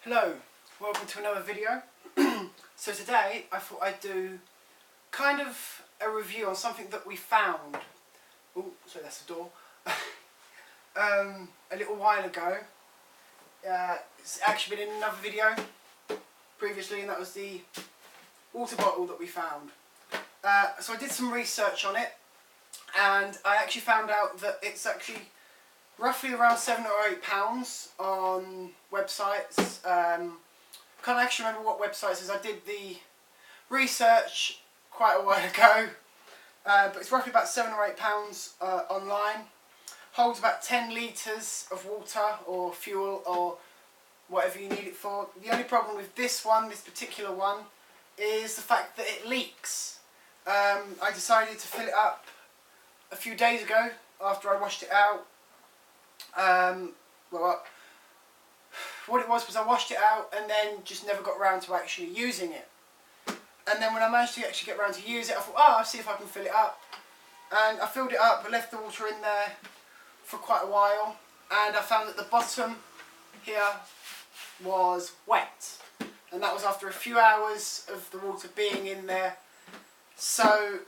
Hello, welcome to another video. So today I thought I'd do kind of a review on something that we found. Oh, sorry, that's the door. A little while ago. It's actually been in another video previously, and that was the water bottle that we found. So I did some research on it, and I actually found out that it's actually roughly around £7 or £8 on websites. Can't actually remember what websites it is. I did the research quite a while ago, but it's roughly about £7 or £8 online. Holds about 10 litres of water or fuel or whatever you need it for. The only problem with this particular one, is the fact that it leaks. I decided to fill it up a few days ago after I washed it out. What it was I washed it out and then just never got around to actually using it. And then when I managed to actually get around to use it, I thought, I'll see if I can fill it up. And I filled it up, I left the water in there for quite a while, and I found that the bottom here was wet. And that was after a few hours of the water being in there. So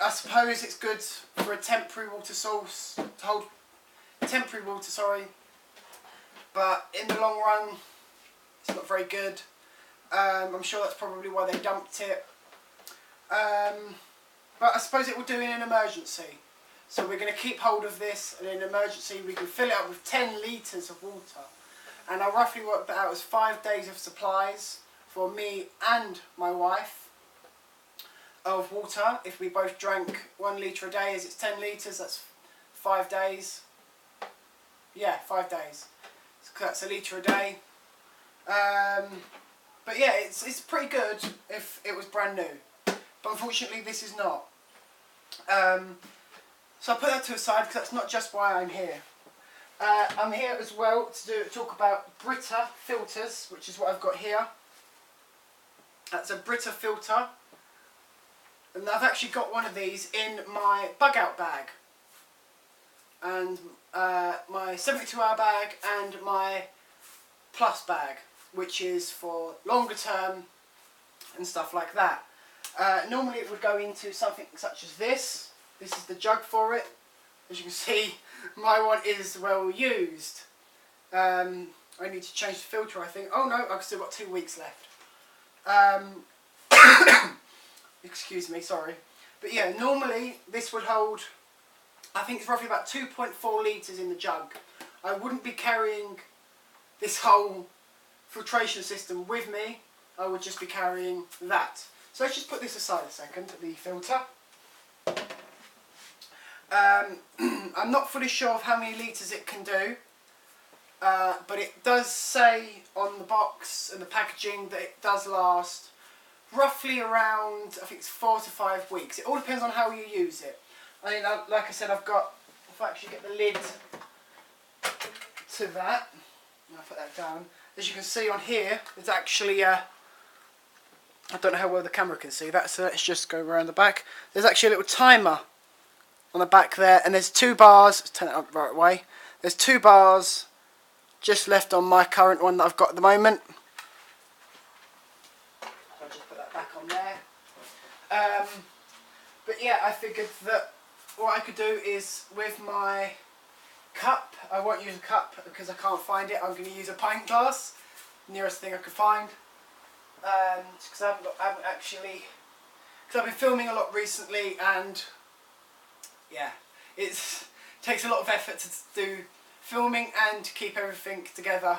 I suppose it's good for a temporary water source, to hold temporary water, but in the long run it's not very good. I'm sure that's probably why they dumped it, but I suppose it will do in an emergency. So we're going to keep hold of this, and in an emergency we can fill it up with 10 litres of water, and I roughly worked that out as 5 days of supplies for me and my wife of water. If we both drank 1 litre a day, as it's 10 litres, that's 5 days. Yeah, 5 days. So that's 1 litre a day. But yeah, it's pretty good if it was brand new. But unfortunately this is not. So I put that to the side because that's not just why I'm here. I'm here as well to talk about Brita filters, which is what I've got here. That's a Brita filter. And I've actually got one of these in my bug out bag. And my 72-hour bag and my plus bag, which is for longer term and stuff like that. Normally it would go into something such as this. This is the jug for it. As you can see, my one is well used. I need to change the filter, I think. Oh no, I've still got 2 weeks left. Excuse me, sorry. But yeah, normally this would hold, I think it's roughly about 2.4 litres in the jug. I wouldn't be carrying this whole filtration system with me. I would just be carrying that. So let's just put this aside a second, the filter. I'm not fully sure of how many litres it can do, but it does say on the box and the packaging that it does last roughly around, I think it's 4 to 5 weeks. It all depends on how you use it. I mean, like I said, I've got, if I actually get the lid to that, and I'll put that down, as you can see on here, there's actually I don't know how well the camera can see that, so let's just go around the back. There's actually a little timer on the back there, and there's 2 bars, let's turn it up right away, there's 2 bars just left on my current one that I've got at the moment. I'll just put that back on there. But yeah, I figured that what I could do is with my cup, I won't use a cup because I can't find it, I'm going to use a pint glass, nearest thing I could find. Because I haven't actually, because I've been filming a lot recently, and yeah, it takes a lot of effort to do filming and to keep everything together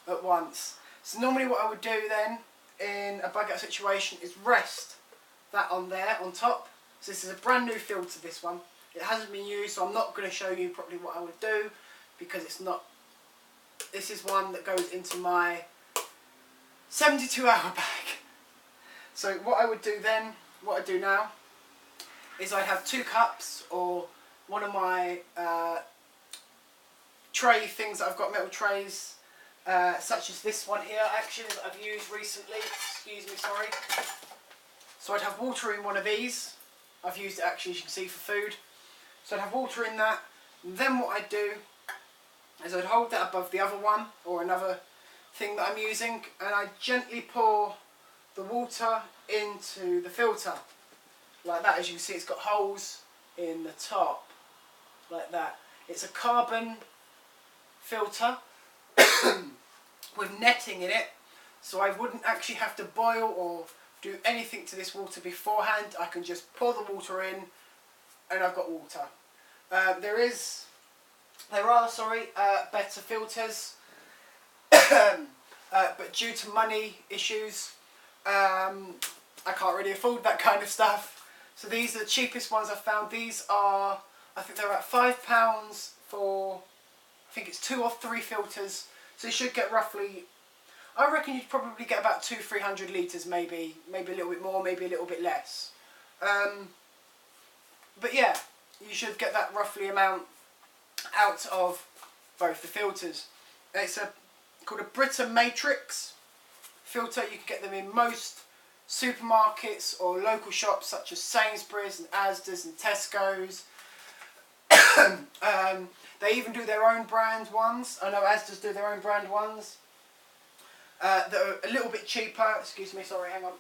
at once. So normally what I would do then in a bug out situation is rest that on there on top. So this is a brand new filter, this one. It hasn't been used, so I'm not going to show you properly what I would do because it's not. This is one that goes into my 72-hour bag. So what I would do then, what I do now, is I'd have 2 cups or one of my tray things that I've got, metal trays, such as this one here actually that I've used recently. Excuse me, sorry. So I'd have water in one of these. I've used it actually, as you can see, for food. So I'd have water in that. And then what I'd do is I'd hold that above the other one, or another thing that I'm using, and I gently pour the water into the filter like that. As you can see, it's got holes in the top like that. It's a carbon filter with netting in it, so I wouldn't actually have to boil or do anything to this water beforehand. I can just pour the water in and I've got water. There are better filters, but due to money issues, I can't really afford that kind of stuff. So these are the cheapest ones I've found. These are, I think they're at £5 for, I think it's 2 or 3 filters. So you should get roughly, I reckon you'd probably get about 200-300 litres, maybe a little bit more, maybe a little bit less. But yeah, you should get that roughly amount out of both the filters. It's called a Brita Matrix filter. You can get them in most supermarkets or local shops such as Sainsbury's and Asda's and Tesco's. They even do their own brand ones. I know Asda's do their own brand ones that are a little bit cheaper. Excuse me, sorry, hang on.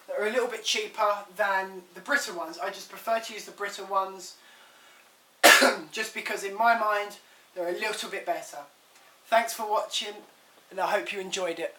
That are a little bit cheaper than the Brita ones. I just prefer to use the Brita ones just because in my mind they're a little bit better. Thanks for watching, and I hope you enjoyed it.